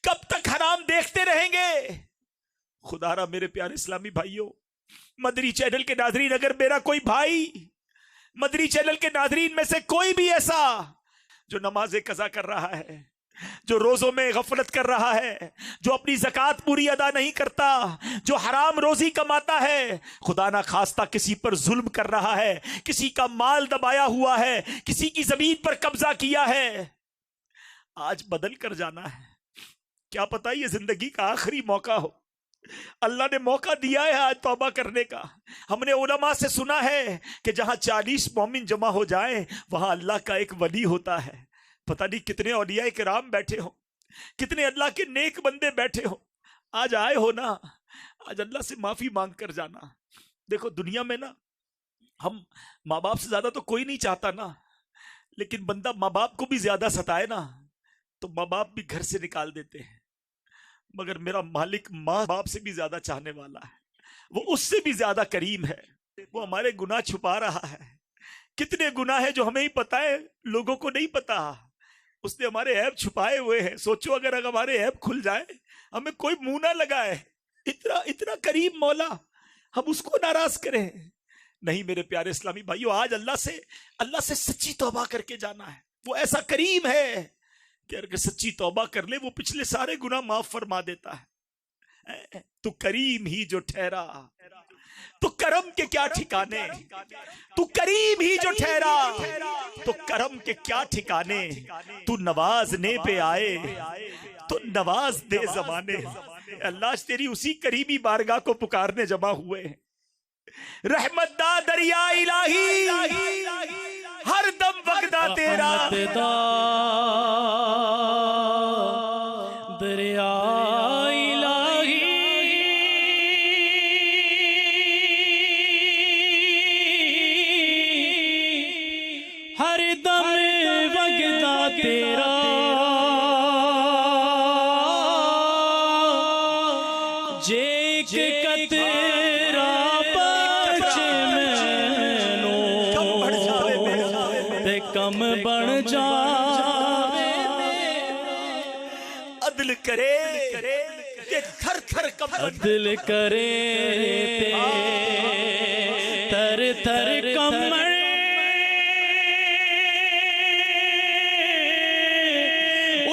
کب تک حرام دیکھتے رہیں گے؟ خدا را میرے پیارے اسلامی بھائیوں، مدری چینل کے ناظرین، اگر میرا کوئی بھائی مدری چینل کے ناظرین میں سے کوئی بھی ایسا جو نماز قضا کر رہا ہے، جو روزوں میں غفلت کر رہا ہے، جو اپنی زکوٰۃ پوری ادا نہیں کرتا، جو حرام روزی کماتا ہے، خدا نہ خواستہ کسی پر ظلم کر رہا ہے، کسی کا مال دبایا ہوا ہے، کسی کی زمین پر قبضہ کیا ہے، آج بدل کر جانا ہے۔ کیا پتہ یہ زندگی کا آخری موقع ہو، اللہ نے موقع دیا ہے آج توبہ کرنے کا۔ ہم نے علماء سے سنا ہے کہ جہاں 40 مومن جمع ہو جائیں وہاں اللہ کا ایک ولی ہوتا ہے۔ پتہ نہیں کتنے اولیاء کرام بیٹھے ہوں، کتنے اللہ کے نیک بندے بیٹھے ہوں۔ آج آئے ہو نا، آج اللہ سے معافی مانگ کر جانا۔ دیکھو دنیا میں نا، ہم ماں باپ سے زیادہ تو کوئی نہیں چاہتا نا، لیکن بندہ ماں باپ کو بھی زیادہ ستائے نا تو ماں باپ بھی گھر سے نکال دیتے ہیں، مگر میرا مالک ماں باپ سے بھی زیادہ چاہنے والا ہے، وہ اس سے بھی زیادہ کریم ہے۔ وہ ہمارے گناہ چھپا رہا ہے، کتنے گناہ ہیں جو ہمیں ہی پتا ہے، لوگوں کو نہیں پتا۔ اس نے ہمارے عیب چھپائے ہوئے ہیں۔ سوچو اگر ہمارے عیب کھل جائے، ہمیں کوئی منہ نہ لگائے، اتنا کریم مولا، ہم اس کو ناراض کریں؟ نہیں میرے پیارے اسلامی بھائیو، آج اللہ سے سچی توبہ کر کے جانا ہے۔ وہ ایسا کریم ہے کہ اگر سچی توبہ کر لے وہ پچھلے سارے گناہ معاف فرما دیتا ہے۔ تو کریم ہی جو ٹھہرا، تو کرم کے کیا ٹھکانے، تو کریم ہی جو ٹھہرا، تو کرم کے کیا ٹھکانے، تو نوازنے پہ آئے تو نواز دے زمانے۔ اللہ تیری اسی کریمی بارگاہ کو پکارنے جمع ہوئے ہیں۔ رحمت دا دریا الہی، ہر دم وگدا تیرا دریا الہی، ہر دم وگدا تیرا، جیک قطرہ بچ مینوں تے کم بن جا، عدل کرے کہ تھر تھر کم عدل کرے تر تر کمر،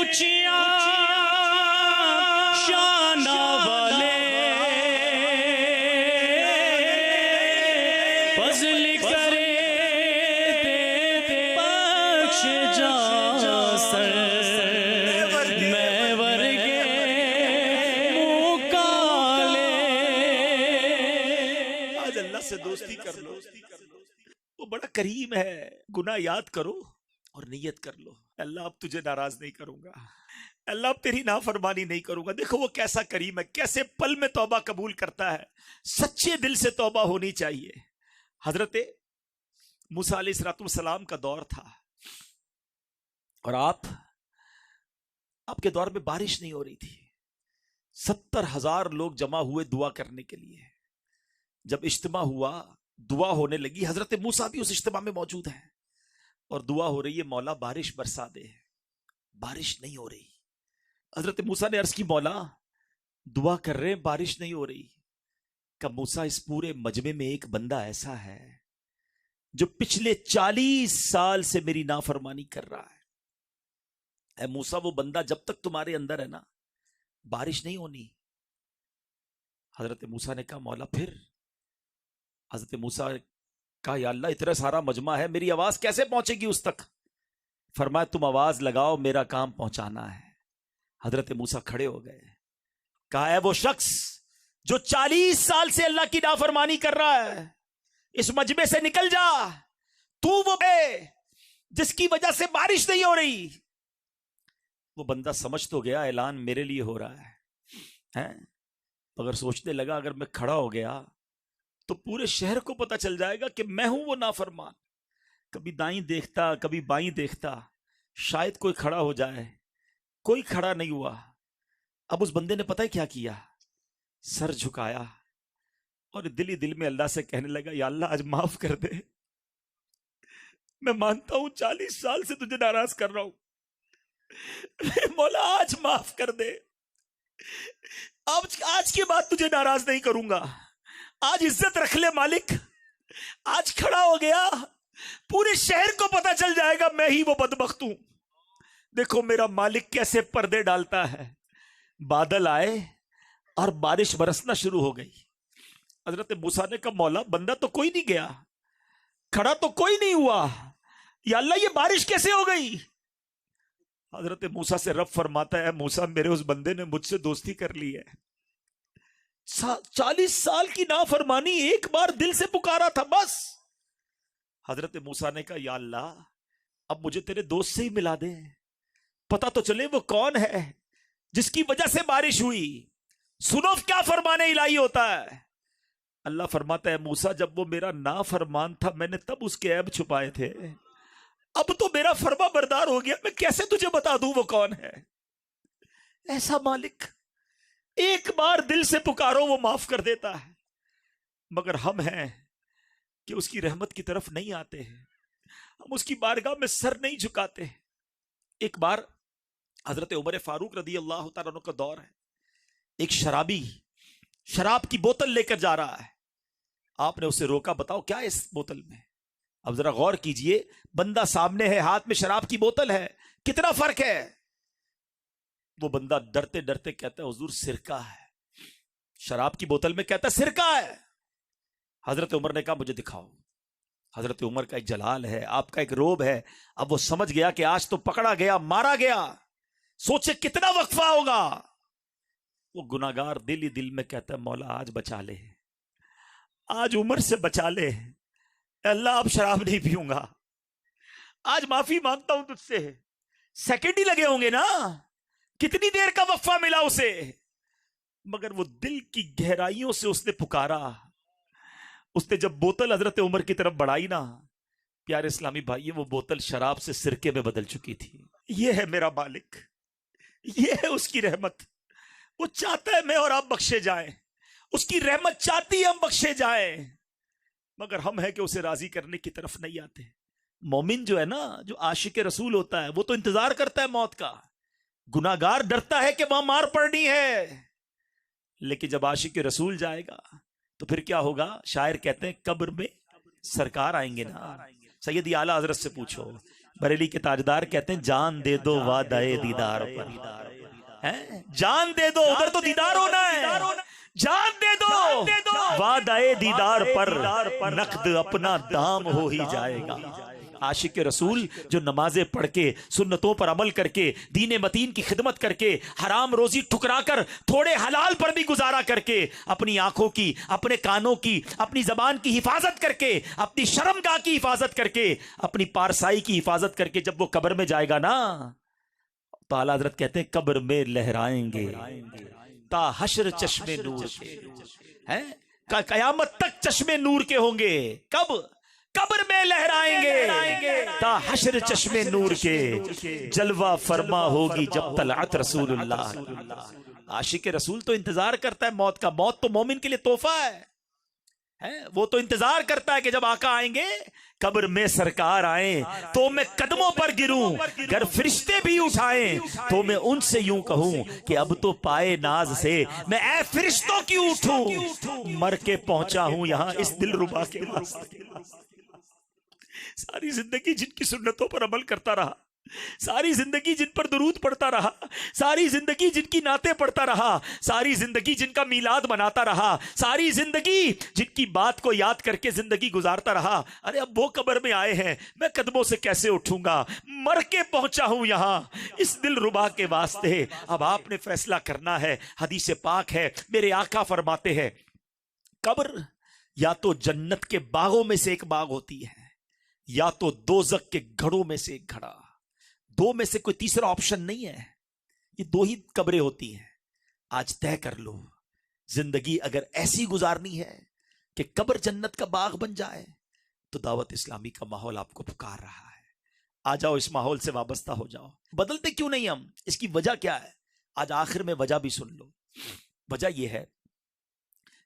اچیاں شان والے فضل کرے بخش جا سر، میں ورگے منہ کالے۔ آج اللہ سے دوستی کر لو، وہ بڑا کریم ہے۔ گناہ یاد کرو اور نیت کر لو، اللہ اب تجھے ناراض نہیں کروں گا، اللہ اب تیری نافرمانی نہیں کروں گا۔ دیکھو وہ کیسا کریم ہے، کیسے پل میں توبہ قبول کرتا ہے۔ سچے دل سے توبہ ہونی چاہیے۔ حضرت موسیٰ علیہ السلام کا دور تھا، اور آپ کے دور میں بارش نہیں ہو رہی تھی۔ 70,000 لوگ جمع ہوئے دعا کرنے کے لیے۔ جب اجتماع ہوا، دعا ہونے لگی، حضرت موسیٰ بھی اس اجتماع میں موجود ہیں، اور دعا ہو رہی ہے مولا بارش برسا دے۔ بارش نہیں ہو رہی۔ حضرت موسیٰ نے عرض کی مولا دعا کر رہے ہیں بارش نہیں ہو رہی۔ کہ موسیٰ اس پورے مجمع میں ایک بندہ ایسا ہے جو پچھلے 40 سال سے میری نافرمانی کر رہا ہے۔ اے موسیٰ وہ بندہ جب تک تمہارے اندر ہے نا بارش نہیں ہونی۔ حضرت موسیٰ نے کہا مولا پھر؟ حضرت موسیٰ کہا یا اللہ اتنا سارا مجمع ہے، میری آواز کیسے پہنچے گی اس تک؟ فرمایا تم آواز لگاؤ، میرا کام پہنچانا ہے۔ حضرت موسیٰ کھڑے ہو گئے، کہا ہے وہ شخص جو 40 سال سے اللہ کی نافرمانی کر رہا ہے، اس مجمع سے نکل جا، تو وہ ہے جس کی وجہ سے بارش نہیں ہو رہی۔ وہ بندہ سمجھ تو گیا اعلان میرے لیے ہو رہا ہے، مگر سوچنے لگا اگر میں کھڑا ہو گیا تو پورے شہر کو پتا چل جائے گا کہ میں ہوں وہ نافرمان۔ کبھی دائیں دیکھتا کبھی بائیں دیکھتا، شاید کوئی کھڑا ہو جائے، کوئی کھڑا نہیں ہوا۔ اب اس بندے نے پتہ ہے کیا کیا؟ سر جھکایا اور دل ہی دل میں اللہ سے کہنے لگا یا اللہ آج معاف کر دے، میں مانتا ہوں 40 سال سے تجھے ناراض کر رہا ہوں، مولا آج معاف کر دے۔ آج کے بعد تجھے ناراض نہیں کروں گا. آج عزت رکھ لے مالک. آج کھڑا ہو گیا, پورے شہر کو پتا چل جائے گا میں ہی وہ بدبخت ہوں. دیکھو میرا مالک کیسے پردے ڈالتا ہے. بادل آئے اور بارش برسنا شروع ہو گئی. حضرت موسیٰ نے کہا مولا بندہ تو کوئی نہیں گیا, کھڑا تو کوئی نہیں ہوا, یا اللہ یہ بارش کیسے ہو گئی؟ حضرت موسیٰ سے رب فرماتا ہے موسیٰ میرے اس بندے نے مجھ سے دوستی کر لی ہے. 40 سال کی نافرمانی, ایک بار دل سے پکارا تھا بس. حضرت موسیٰ نے کہا یا اللہ اب مجھے تیرے دوست سے ہی ملا دے, پتا تو چلے وہ کون ہے جس کی وجہ سے بارش ہوئی. سنو کیا فرمان الہی ہوتا ہے. اللہ فرماتا ہے موسیٰ جب وہ میرا نافرمان تھا میں نے تب اس کے عیب چھپائے تھے, اب تو میرا فرما بردار ہو گیا, میں کیسے تجھے بتا دوں وہ کون ہے. ایسا مالک ایک بار دل سے پکارو وہ معاف کر دیتا ہے. مگر ہم ہیں کہ اس کی رحمت کی طرف نہیں آتے ہیں, ہم اس کی بارگاہ میں سر نہیں جھکاتے. ایک بار حضرت عمر فاروق رضی اللہ تعالیٰ عنہ کا دور ہے, ایک شرابی شراب کی بوتل لے کر جا رہا ہے. آپ نے اسے روکا, بتاؤ کیا ہے اس بوتل میں. اب ذرا غور کیجئے, بندہ سامنے ہے, ہاتھ میں شراب کی بوتل ہے, کتنا فرق ہے. وہ بندہ ڈرتے ڈرتے کہتا ہے حضور سرکہ ہے. شراب کی بوتل میں کہتا ہے سرکہ ہے. حضرت عمر نے کہا مجھے دکھاؤ. حضرت عمر کا ایک جلال ہے, آپ کا ایک روب ہے. اب وہ سمجھ گیا کہ آج تو پکڑا گیا, مارا گیا. سوچے کتنا وقفہ ہوگا. وہ گناہگار دل ہی دل میں کہتا ہے مولا آج بچا لے, آج عمر سے بچا لے, اللہ اب شراب نہیں پیوں گا, آج معافی مانگتا ہوں تجھ سے. سیکنڈ ہی لگے ہوں گے نا, کتنی دیر کا وقفہ ملا اسے. مگر وہ دل کی گہرائیوں سے اس نے پکارا. اس نے جب بوتل حضرت عمر کی طرف بڑھائی نا, پیارے اسلامی بھائی وہ بوتل شراب سے سرکے میں بدل چکی تھی. یہ ہے میرا مالک, یہ ہے اس کی رحمت. وہ چاہتا ہے میں اور آپ بخشے جائیں, اس کی رحمت چاہتی ہے ہم بخشے جائیں, مگر ہم ہے کہ اسے راضی کرنے کی طرف نہیں آتے. مومن جو ہے نا, جو عاشق رسول ہوتا ہے, وہ تو انتظار کرتا ہے موت کا. گناہگار ڈرتا ہے کہ وہاں مار پڑنی ہے, لیکن جب عاشق رسول جائے گا تو پھر کیا ہوگا. شاعر کہتے ہیں قبر میں سرکار آئیں گے نا. سیدی اعلیٰ حضرت سے پوچھو, بریلی کے تاجدار کہتے ہیں جان دے دو وعدہ دیدار پر, جان دے دو, ادھر تو دیدار ہونا ہے, جان دے دو وعدہ دیدار پر, نقد اپنا دام ہو ہی جائے گا. عاشق رسول جو نمازیں پڑھ کے, سنتوں پر عمل کر کے, دین متین کی خدمت کر کے, حرام روزی ٹھکرا کر تھوڑے حلال پر بھی گزارا کر کے, اپنی آنکھوں کی, اپنے کانوں کی, اپنی زبان کی حفاظت کر کے, اپنی شرمگاہ کی حفاظت کر کے, اپنی پارسائی کی حفاظت کر کے جب وہ قبر میں جائے گا نا, تو اعلیٰ حضرت کہتے ہیں قبر میں لہرائیں گے تا حشر چشمے نور کے, قیامت تک چشمے نور کے ہوں گے. کب؟ قبر میں لہرائیں گے تا حشر چشمے نور کے, جلوہ فرما ہوگی جب طلعت رسول اللہ. عاشق رسول تو انتظار کرتا ہے موت کا. موت تو مومن کے لیے تحفہ ہے, وہ تو انتظار کرتا ہے کہ جب آقا آئیں گے, قبر میں سرکار آئیں تو میں قدموں پر گروں, گر فرشتے بھی اٹھائیں تو میں ان سے یوں کہوں کہ اب تو پائے ناز سے میں اے فرشتوں کی اٹھوں, مر کے پہنچا ہوں یہاں اس دل ربا کے واسطے. ساری زندگی جن کی سنتوں پر عمل کرتا رہا, ساری زندگی جن پر درود پڑھتا رہا, ساری زندگی جن کی نعتیں پڑھتا رہا, ساری زندگی جن کا میلاد مناتا رہا, ساری زندگی جن کی بات کو یاد کر کے زندگی گزارتا رہا, ارے اب وہ قبر میں آئے ہیں, میں قدموں سے کیسے اٹھوں گا, مر کے پہنچا ہوں یہاں اس دل ربا کے واسطے. اب آپ نے فیصلہ کرنا ہے. حدیث پاک ہے, میرے آقا فرماتے ہیں قبر یا تو جنت کے باغوں میں سے ایک باغ ہوتی ہے, یا تو دوزخ کے گھڑوں میں سے ایک گھڑا. دو میں سے کوئی تیسرا آپشن نہیں ہے, یہ دو ہی قبریں ہوتی ہیں. آج طے کر لو, زندگی اگر ایسی گزارنی ہے کہ قبر جنت کا باغ بن جائے, تو دعوت اسلامی کا ماحول آپ کو پکار رہا ہے. آ جاؤ, اس ماحول سے وابستہ ہو جاؤ. بدلتے کیوں نہیں ہم؟ اس کی وجہ کیا ہے؟ آج آخر میں وجہ بھی سن لو. وجہ یہ ہے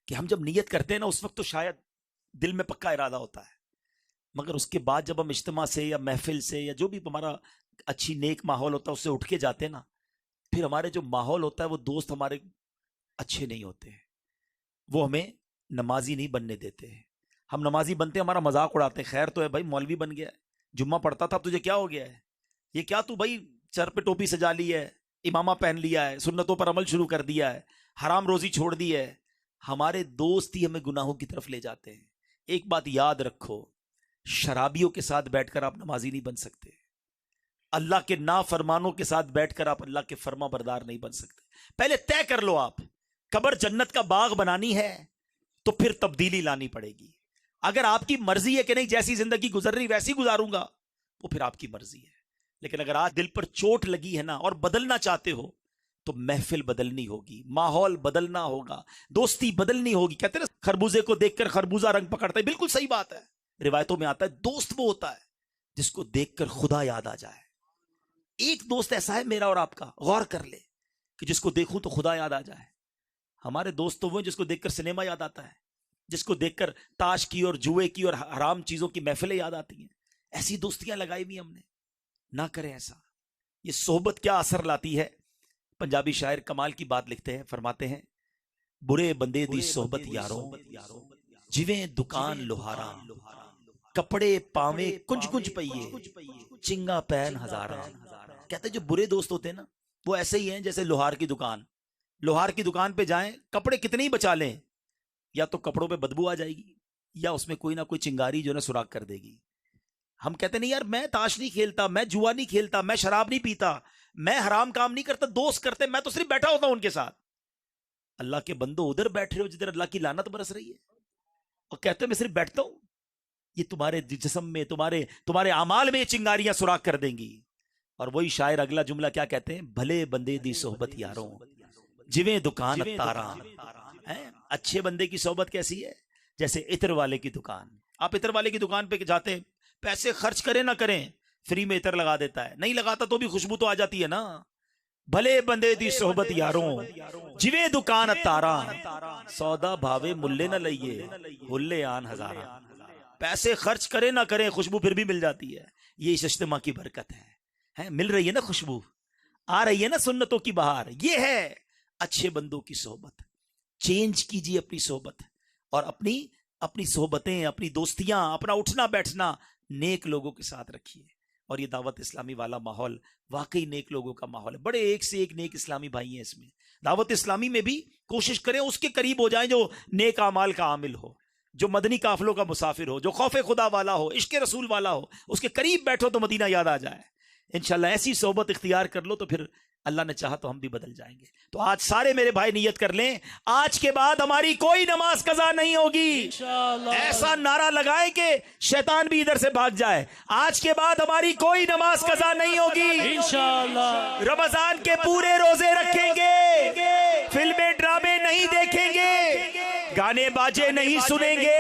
کہ ہم جب نیت کرتے ہیں نا, اس وقت تو شاید دل میں پکا ارادہ ہوتا ہے, مگر اس کے بعد جب ہم اجتماع سے یا محفل سے یا جو بھی ہمارا اچھی نیک ماحول ہوتا ہے اس سے اٹھ کے جاتے ہیں نا, پھر ہمارے جو ماحول ہوتا ہے وہ دوست ہمارے اچھے نہیں ہوتے ہیں، وہ ہمیں نمازی نہیں بننے دیتے ہیں. ہم نمازی بنتے ہیں، ہمارا مذاق اڑاتے ہیں، خیر تو ہے بھائی مولوی بن گیا ہے، جمعہ پڑھتا تھا، تجھے کیا ہو گیا ہے، یہ کیا تو بھائی سر پہ ٹوپی سجا لی ہے، امامہ پہن لیا ہے، سنتوں پر عمل شروع کر دیا ہے، حرام روزی چھوڑ دی ہے. ہمارے دوست ہی ہمیں گناہوں کی طرف لے جاتے ہیں. ایک بات یاد رکھو، شرابیوں کے ساتھ بیٹھ کر آپ نمازی نہیں بن سکتے، اللہ کے نافرمانوں کے ساتھ بیٹھ کر آپ اللہ کے فرما بردار نہیں بن سکتے. پہلے طے کر لو، آپ قبر جنت کا باغ بنانی ہے تو پھر تبدیلی لانی پڑے گی. اگر آپ کی مرضی ہے کہ نہیں جیسی زندگی گزر رہی ویسی گزاروں گا، وہ پھر آپ کی مرضی ہے. لیکن اگر آج دل پر چوٹ لگی ہے نا اور بدلنا چاہتے ہو تو محفل بدلنی ہوگی، ماحول بدلنا ہوگا، دوستی بدلنی ہوگی. کہتے ہیں نا خربوزے کو دیکھ کر خربوزہ رنگ پکڑتا ہے، بالکل صحیح بات ہے. روایتوں میں آتا ہے دوست وہ ہوتا ہے جس کو دیکھ کر خدا یاد آ جائے. ایک دوست ایسا ہے میرا اور آپ کا، غور کر لے، کہ جس کو دیکھوں تو خدا یاد آ جائے. ہمارے دوست تو وہ جس کو دیکھ کر سنیما یاد آتا ہے، جس کو دیکھ کر تاش کی اور جوئے کی اور حرام چیزوں کی محفلیں یاد آتی ہیں. ایسی دوستیاں لگائی بھی ہم نے. نہ کریں ایسا. یہ صحبت کیا اثر لاتی ہے. پنجابی شاعر کمال کی بات لکھتے ہیں، فرماتے ہیں برے بندے دی صحبت یاروں جویں دکان لوہارا، کپڑے پاویں کنج کنج پئیے چنگا پین ہزاراں. کہتے ہیں جو برے دوست ہوتے ہیں نا وہ ایسے ہی ہیں جیسے لوہار کی دکان. لوہار کی دکان پہ جائیں، کپڑے کتنے ہی بچا لیں، یا تو کپڑوں پہ بدبو آ جائے گی یا اس میں کوئی نہ کوئی چنگاری جو ہے نا سراغ کر دے گی. ہم کہتے نہیں یار میں تاش نہیں کھیلتا، میں جوا نہیں کھیلتا، میں شراب نہیں پیتا، میں حرام کام نہیں کرتا، دوست کرتے، میں تو صرف بیٹھا ہوتا ہوں ان کے ساتھ. اللہ کے بندو ادھر بیٹھ رہے ہو جدھر اللہ کی لعنت برس رہی ہے اور کہتے ہو میں صرف بیٹھتا ہوں. یہ تمہارے جسم میں، تمہارے اعمال میں یہ چنگاریاں سراغ کر دیں گی. اور وہی شاعر اگلا جملہ کیا کہتے ہیں، بھلے بندے دی صحبت یاروں جویں دکان اتاراں. اچھے بندے کی صحبت کیسی ہے، جیسے عطر والے کی دکان. آپ عطر والے کی دکان پہ جاتے ہیں، پیسے خرچ کریں نہ کریں فری میں عطر لگا دیتا ہے، نہیں لگاتا تو بھی خوشبو تو آ جاتی ہے نا. بھلے بندے دی صحبت یاروں جویں دکان اتاراں، سودا بھاوے ملے نہ لئیے ہلے آن ہزاراں. پیسے خرچ کریں نہ کریں خوشبو پھر بھی مل جاتی ہے. یہ اس اجتماع کی برکت ہے. مل رہی ہے نا خوشبو، آ رہی ہے نا سنتوں کی بہار. یہ ہے اچھے بندوں کی صحبت. چینج کیجیے اپنی صحبت، اور اپنی صحبتیں، اپنی دوستیاں، اپنا اٹھنا بیٹھنا نیک لوگوں کے ساتھ رکھیے. اور یہ دعوت اسلامی والا ماحول واقعی نیک لوگوں کا ماحول ہے. بڑے ایک سے ایک نیک اسلامی بھائی ہیں اس میں. دعوت اسلامی میں بھی کوشش کریں اس کے قریب ہو جائیں جو نیک اعمال کا عامل ہو، جو مدنی قافلوں کا مسافر ہو، جو خوف خدا والا ہو، عشق رسول والا ہو. اس کے قریب بیٹھو تو مدینہ یاد آ جائے. انشاءاللہ ایسی صحبت اختیار کر لو تو پھر اللہ نے چاہا تو ہم بھی بدل جائیں گے. تو آج سارے میرے بھائی نیت کر لیں، آج کے بعد ہماری کوئی نماز قضا نہیں ہوگی. ایسا نعرہ لگائیں کہ شیطان بھی ادھر سے بھاگ جائے. آج کے بعد ہماری کوئی نماز قضا نہیں ہوگی انشاءاللہ. رمضان کے پورے روزے رکھیں گے، فلمیں ڈرامے نہیں دیکھیں گے، گانے باجے نہیں سنیں گے،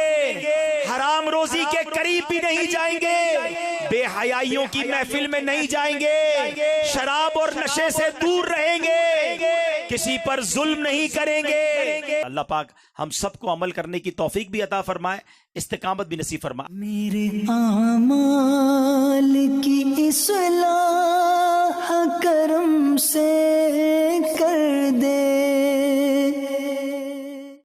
حرام روزی کے قریب بھی نہیں جائیں گے، بے حیائیوں کی محفل میں نہیں جائیں گے، شراب اور نشے سے دور رہیں گے، کسی پر ظلم نہیں کریں گے. اللہ پاک ہم سب کو عمل کرنے کی توفیق بھی عطا فرمائے، استقامت بھی نصیب فرمائے. میرے اعمال کی اصلاح کرم سے کر دے.